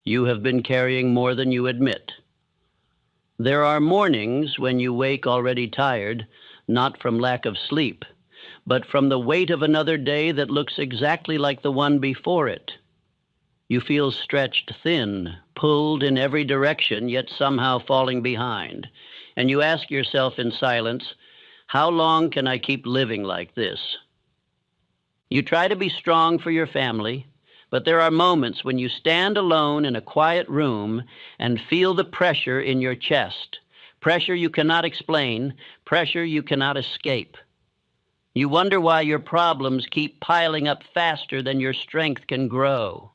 You have been carrying more than you admit. There are mornings when you wake already tired, not from lack of sleep, but from the weight of another day that looks exactly like the one before it. You feel stretched thin, pulled in every direction, yet somehow falling behind. And you ask yourself in silence, how long can I keep living like this? You try to be strong for your family, but there are moments when you stand alone in a quiet room and feel the pressure in your chest, pressure you cannot explain, pressure you cannot escape. You wonder why your problems keep piling up faster than your strength can grow.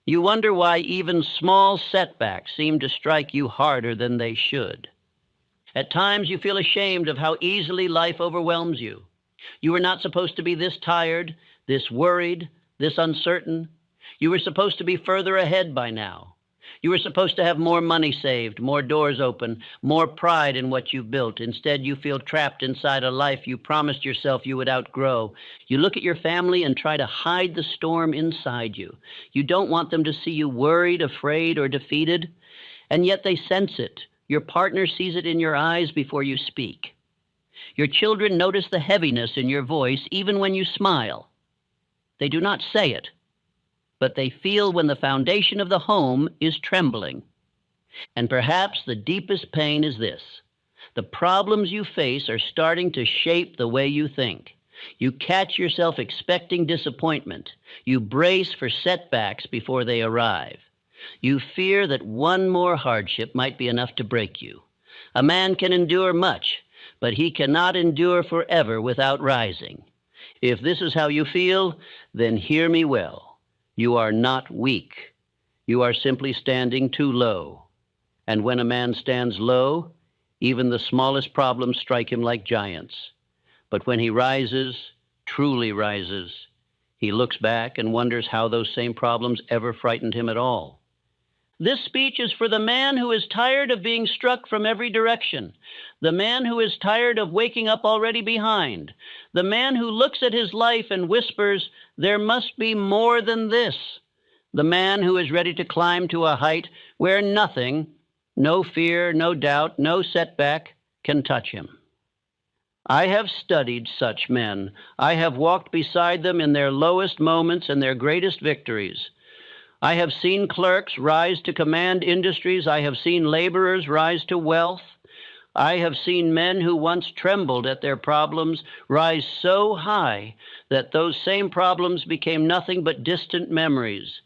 You wonder why even small setbacks seem to strike you harder than they should. At times you feel ashamed of how easily life overwhelms you. You were not supposed to be this tired, this worried, this uncertain. You were supposed to be further ahead by now. You were supposed to have more money saved, more doors open, more pride in what you've built. Instead, you feel trapped inside a life you promised yourself you would outgrow. You look at your family and try to hide the storm inside you. You don't want them to see you worried, afraid, or defeated, and yet they sense it. Your partner sees it in your eyes before you speak. Your children notice the heaviness in your voice even when you smile. They do not say it, but they feel when the foundation of the home is trembling. And perhaps the deepest pain is this: the problems you face are starting to shape the way you think. You catch yourself expecting disappointment. You brace for setbacks before they arrive. You fear that one more hardship might be enough to break you. A man can endure much, but he cannot endure forever without rising. If this is how you feel, then hear me well. You are not weak. You are simply standing too low. And when a man stands low, even the smallest problems strike him like giants. But when he rises, truly rises, he looks back and wonders how those same problems ever frightened him at all. This speech is for the man who is tired of being struck from every direction, the man who is tired of waking up already behind, the man who looks at his life and whispers, "There must be more than this," the man who is ready to climb to a height where nothing, no fear, no doubt, no setback, can touch him. I have studied such men. I have walked beside them in their lowest moments and their greatest victories. I have seen clerks rise to command industries. I have seen laborers rise to wealth. I have seen men who once trembled at their problems rise so high that those same problems became nothing but distant memories.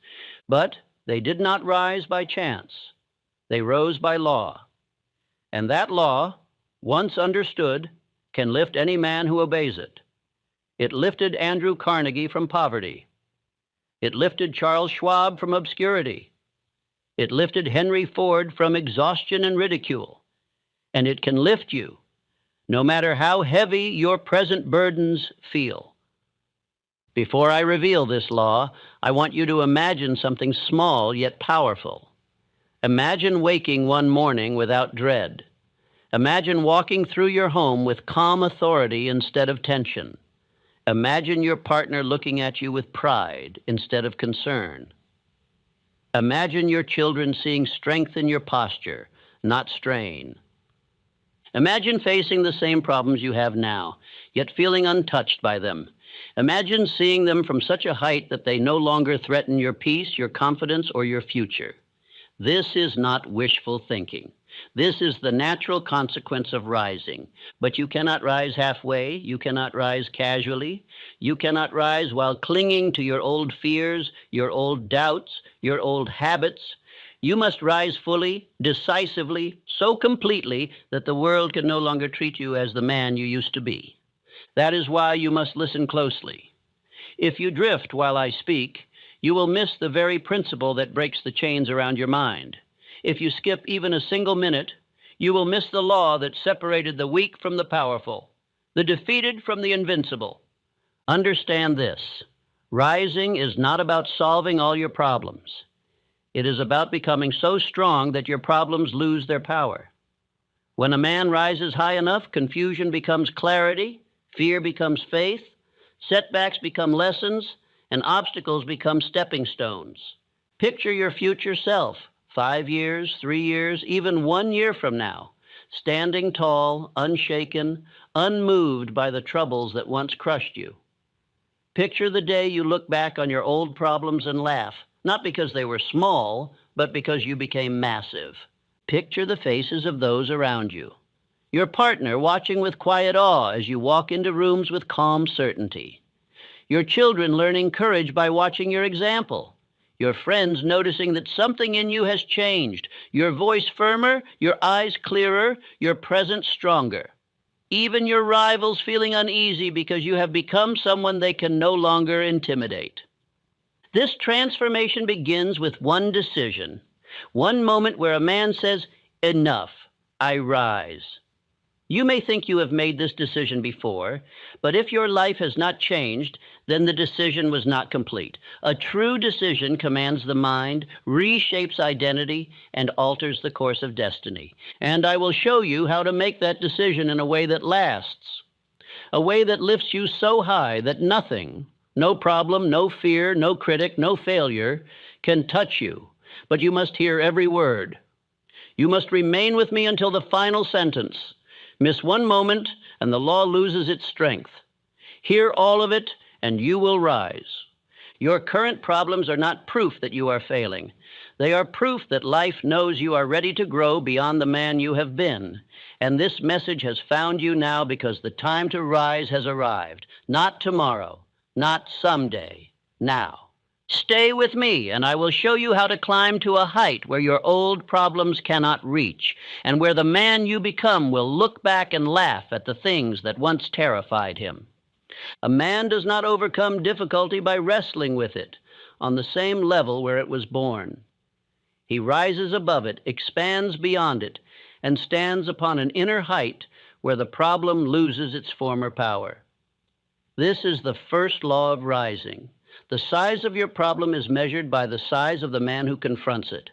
But they did not rise by chance. They rose by law. And that law, once understood, can lift any man who obeys it. It lifted Andrew Carnegie from poverty. It lifted Charles Schwab from obscurity. It lifted Henry Ford from exhaustion and ridicule. And it can lift you, no matter how heavy your present burdens feel. Before I reveal this law, I want you to imagine something small yet powerful. Imagine waking one morning without dread. Imagine walking through your home with calm authority instead of tension. Imagine your partner looking at you with pride instead of concern. Imagine your children seeing strength in your posture, not strain. Imagine facing the same problems you have now, yet feeling untouched by them. Imagine seeing them from such a height that they no longer threaten your peace, your confidence, or your future. This is not wishful thinking. This is the natural consequence of rising. But you cannot rise halfway. You cannot rise casually. You cannot rise while clinging to your old fears, your old doubts, your old habits. You must rise fully, decisively, so completely that the world can no longer treat you as the man you used to be. That is why you must listen closely. If you drift while I speak, you will miss the very principle that breaks the chains around your mind. If you skip even a single minute, you will miss the law that separated the weak from the powerful, the defeated from the invincible. Understand this: rising is not about solving all your problems. It is about becoming so strong that your problems lose their power. When a man rises high enough, confusion becomes clarity, fear becomes faith, setbacks become lessons, and obstacles become stepping stones. Picture your future self, 5 years, 3 years, even 1 year from now, standing tall, unshaken, unmoved by the troubles that once crushed you. Picture the day you look back on your old problems and laugh, not because they were small, but because you became massive. Picture the faces of those around you. Your partner watching with quiet awe as you walk into rooms with calm certainty. Your children learning courage by watching your example. Your friends noticing that something in you has changed. Your voice firmer, your eyes clearer, your presence stronger. Even your rivals feeling uneasy because you have become someone they can no longer intimidate. This transformation begins with one decision, one moment where a man says, "Enough, I rise." You may think you have made this decision before, but if your life has not changed, then the decision was not complete. A true decision commands the mind, reshapes identity, and alters the course of destiny. And I will show you how to make that decision in a way that lasts, a way that lifts you so high that nothing, no problem, no fear, no critic, no failure can touch you. But you must hear every word. You must remain with me until the final sentence. Miss one moment, and the law loses its strength. Hear all of it, and you will rise. Your current problems are not proof that you are failing. They are proof that life knows you are ready to grow beyond the man you have been. And this message has found you now because the time to rise has arrived. Not tomorrow, not someday, now. Stay with me, and I will show you how to climb to a height where your old problems cannot reach, and where the man you become will look back and laugh at the things that once terrified him. A man does not overcome difficulty by wrestling with it on the same level where it was born. He rises above it, expands beyond it, and stands upon an inner height where the problem loses its former power. This is the first law of rising. The size of your problem is measured by the size of the man who confronts it.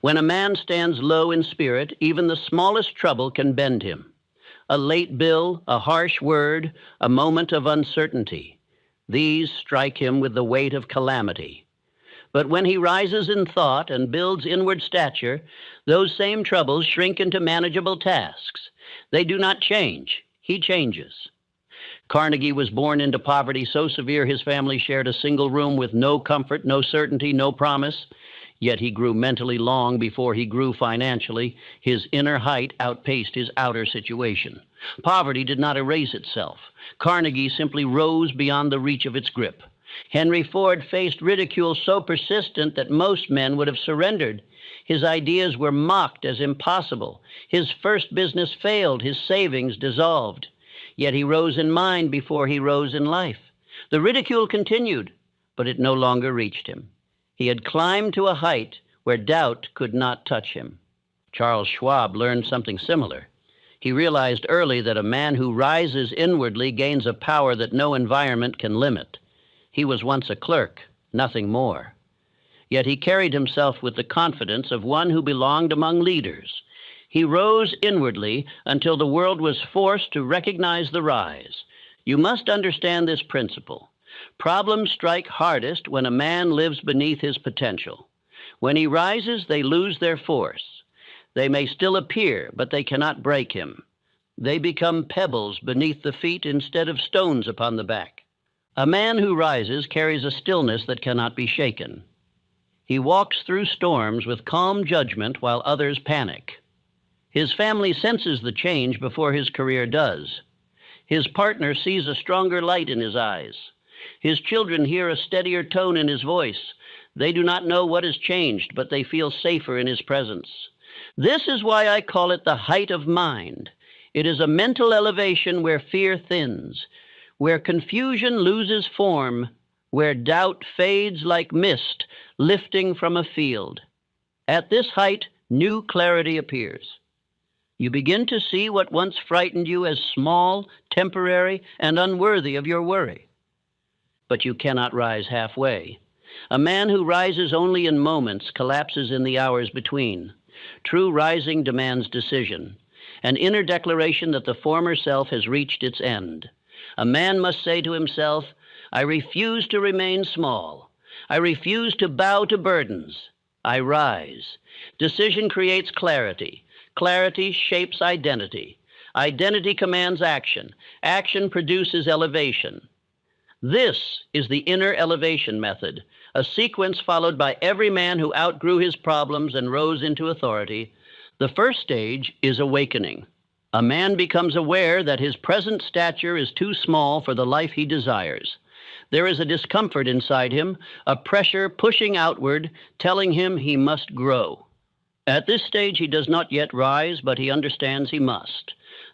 When a man stands low in spirit, even the smallest trouble can bend him. A late bill, a harsh word, a moment of uncertainty. These strike him with the weight of calamity. But when he rises in thought and builds inward stature, those same troubles shrink into manageable tasks. They do not change. He changes. Carnegie was born into poverty so severe his family shared a single room with no comfort, no certainty, no promise. Yet he grew mentally long before he grew financially. His inner height outpaced his outer situation. Poverty did not erase itself. Carnegie simply rose beyond the reach of its grip. Henry Ford faced ridicule so persistent that most men would have surrendered. His ideas were mocked as impossible. His first business failed. His savings dissolved. Yet he rose in mind before he rose in life. The ridicule continued, but it no longer reached him. He had climbed to a height where doubt could not touch him. Charles Schwab learned something similar. He realized early that a man who rises inwardly gains a power that no environment can limit. He was once a clerk, nothing more. Yet he carried himself with the confidence of one who belonged among leaders. He rose inwardly until the world was forced to recognize the rise. You must understand this principle. Problems strike hardest when a man lives beneath his potential. When he rises, they lose their force. They may still appear, but they cannot break him. They become pebbles beneath the feet instead of stones upon the back. A man who rises carries a stillness that cannot be shaken. He walks through storms with calm judgment while others panic. His family senses the change before his career does. His partner sees a stronger light in his eyes. His children hear a steadier tone in his voice. They do not know what has changed, but they feel safer in his presence. This is why I call it the height of mind. It is a mental elevation where fear thins, where confusion loses form, where doubt fades like mist lifting from a field. At this height, new clarity appears. You begin to see what once frightened you as small, temporary, and unworthy of your worry. But you cannot rise halfway. A man who rises only in moments collapses in the hours between. True rising demands decision, an inner declaration that the former self has reached its end. A man must say to himself, I refuse to remain small. I refuse to bow to burdens. I rise. Decision creates clarity. Clarity shapes identity. Identity commands action. Action produces elevation. This is the inner elevation method, a sequence followed by every man who outgrew his problems and rose into authority. The first stage is awakening. A man becomes aware that his present stature is too small for the life he desires. There is a discomfort inside him, a pressure pushing outward, telling him he must grow. At this stage, he does not yet rise, but he understands he must.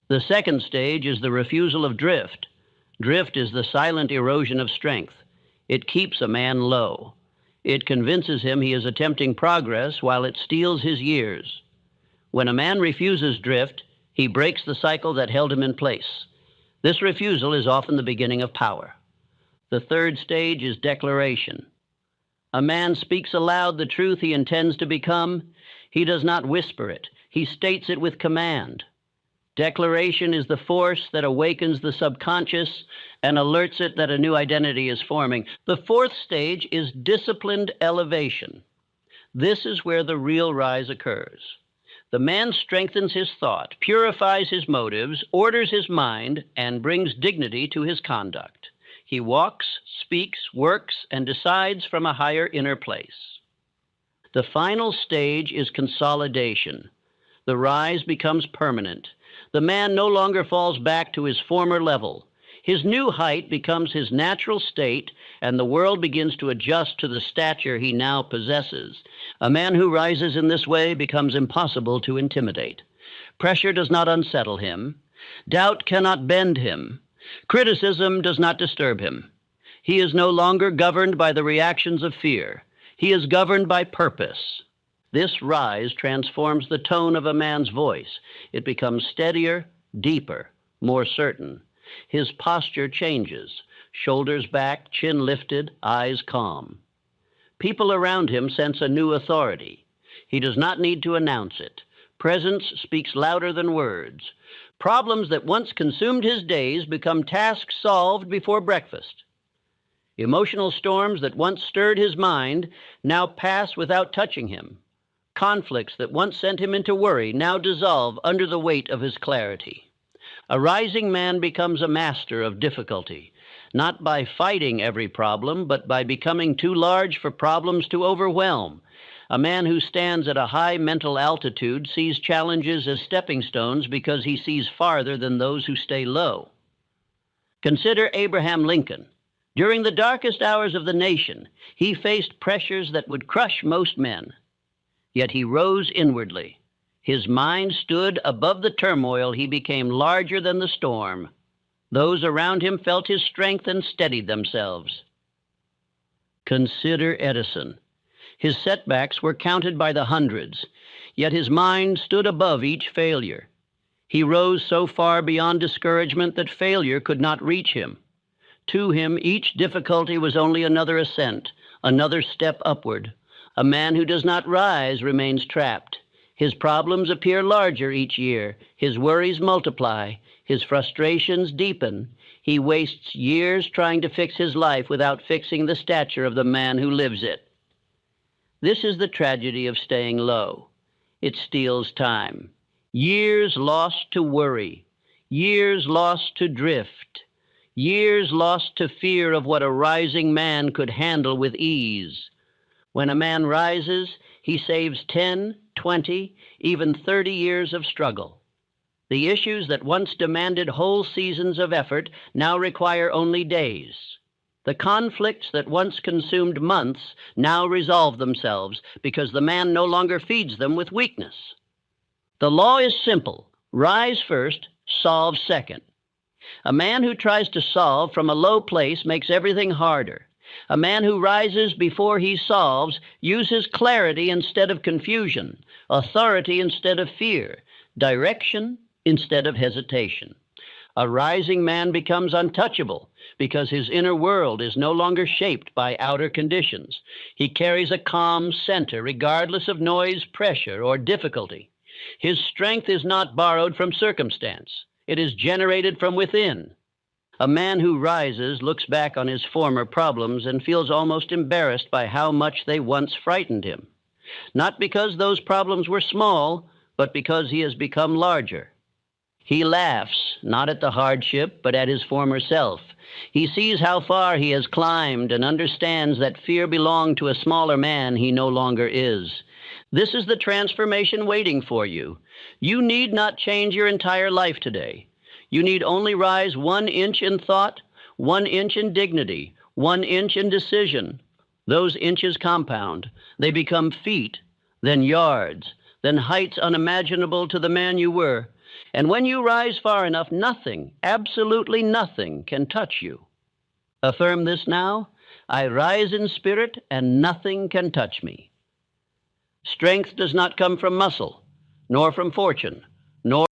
The second stage is the refusal of drift. Drift is the silent erosion of strength. It keeps a man low. It convinces him he is attempting progress while it steals his years. When a man refuses drift, he breaks the cycle that held him in place. This refusal is often the beginning of power. The third stage is declaration. A man speaks aloud the truth he intends to become. He does not whisper it. He states it with command. Declaration is the force that awakens the subconscious and alerts it that a new identity is forming. The fourth stage is disciplined elevation. This is where the real rise occurs. The man strengthens his thought, purifies his motives, orders his mind, and brings dignity to his conduct. He walks, speaks, works, and decides from a higher inner place. The final stage is consolidation. The rise becomes permanent. The man no longer falls back to his former level. His new height becomes his natural state, and the world begins to adjust to the stature he now possesses. A man who rises in this way becomes impossible to intimidate. Pressure does not unsettle him. Doubt cannot bend him. Criticism does not disturb him. He is no longer governed by the reactions of fear. He is governed by purpose. This rise transforms the tone of a man's voice. It becomes steadier, deeper, more certain. His posture changes, shoulders back, chin lifted, eyes calm. People around him sense a new authority. He does not need to announce it. Presence speaks louder than words. Problems that once consumed his days become tasks solved before breakfast. Emotional storms that once stirred his mind now pass without touching him. Conflicts that once sent him into worry now dissolve under the weight of his clarity. A rising man becomes a master of difficulty, not by fighting every problem, but by becoming too large for problems to overwhelm. A man who stands at a high mental altitude sees challenges as stepping stones because he sees farther than those who stay low. Consider Abraham Lincoln. During the darkest hours of the nation, he faced pressures that would crush most men. Yet he rose inwardly. His mind stood above the turmoil. He became larger than the storm. Those around him felt his strength and steadied themselves. Consider Edison. His setbacks were counted by the hundreds, yet his mind stood above each failure. He rose so far beyond discouragement that failure could not reach him. To him, each difficulty was only another ascent, another step upward. A man who does not rise remains trapped. His problems appear larger each year. His worries multiply. His frustrations deepen. He wastes years trying to fix his life without fixing the stature of the man who lives it. This is the tragedy of staying low. It steals time. Years lost to worry. Years lost to drift. Years lost to fear of what a rising man could handle with ease. When a man rises, he saves 10, 20, even 30 years of struggle. The issues that once demanded whole seasons of effort now require only days. The conflicts that once consumed months now resolve themselves because the man no longer feeds them with weakness. The law is simple. Rise first, solve second. A man who tries to solve from a low place makes everything harder. A man who rises before he solves uses clarity instead of confusion, authority instead of fear, direction instead of hesitation. A rising man becomes untouchable because his inner world is no longer shaped by outer conditions. He carries a calm center regardless of noise, pressure, or difficulty. His strength is not borrowed from circumstance. It is generated from within. A man who rises looks back on his former problems and feels almost embarrassed by how much they once frightened him. Not because those problems were small, but because he has become larger. He laughs, not at the hardship, but at his former self. He sees how far he has climbed and understands that fear belonged to a smaller man he no longer is. This is the transformation waiting for you. You need not change your entire life today. You need only rise 1 inch in thought, 1 inch in dignity, 1 inch in decision. Those inches compound. They become feet, then yards, then heights unimaginable to the man you were. And when you rise far enough, nothing, absolutely nothing, can touch you. Affirm this now. I rise in spirit, and nothing can touch me. Strength does not come from muscle, nor from fortune, nor